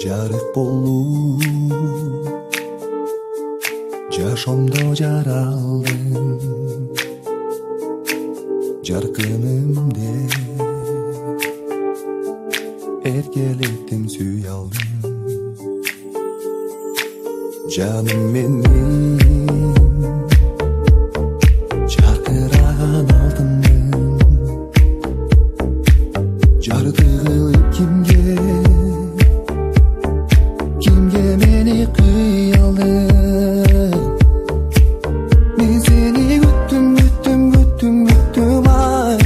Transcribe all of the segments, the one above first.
Жарык болуп жашоомдо жаралдым жаркынымде эркелеттим сүйө алдым жаным менин жаркыраган алтыным жарыты кылып кимге мени кыялдың мен сени күттүм ай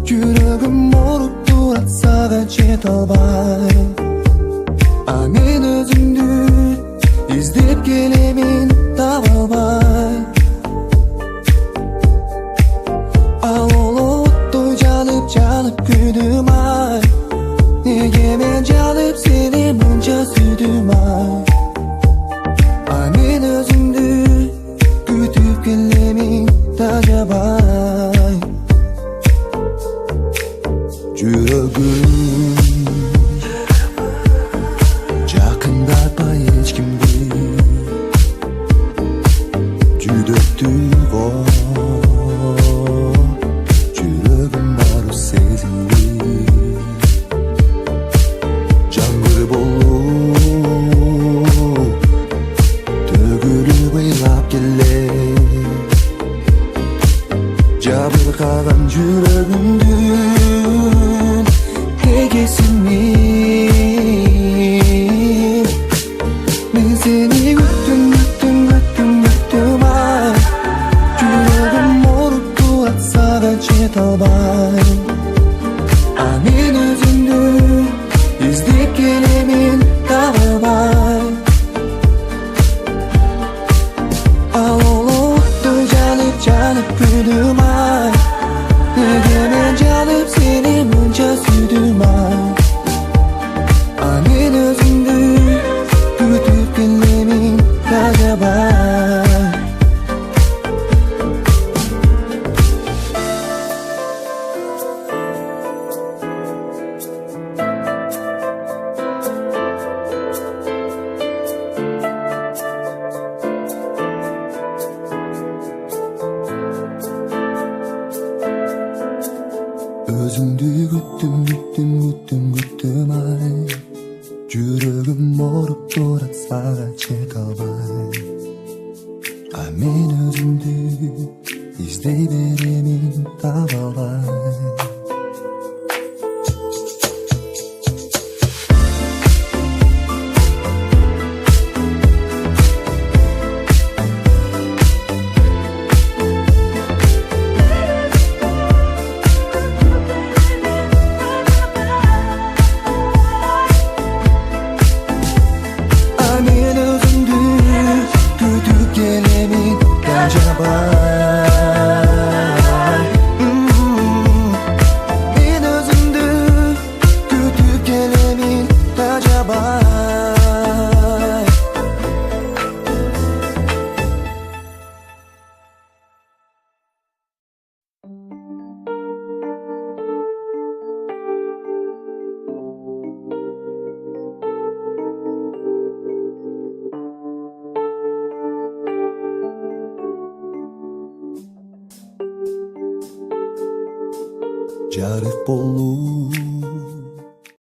жүрөгүм ооруп турат сага жете албай а мен өзүңдү издеп келемин таба албай ал оттой жанып күйдүм ай неге мен жанып сени мынча сүйдүм ай а мен өзүңдү күтүп келемин тажабай жүрөгүм жакындатпай эч кимди жүдөктүгө жүрөгүм баары сезимди жаңбыр болуп төгүлүп ыйлап келе жабыркаган жүрөгүмдүн эгесимин мен сени күттүм ай жүрөгүм ооруп турат сага жете албай а мен өзүңдү издеп келемин таба албай ал оттой жанып күйдүм ай неге мен жанып сени мынча сүйдүм ай а мен өзүңдү күтүп келемин тажабай өзүңдү күттүм ай жүрөгүм ооруп турат сага жете албай а мен өзүмдү издей беремин таба албай мен өзүңдү күтүп келемин тажабай жарык болуп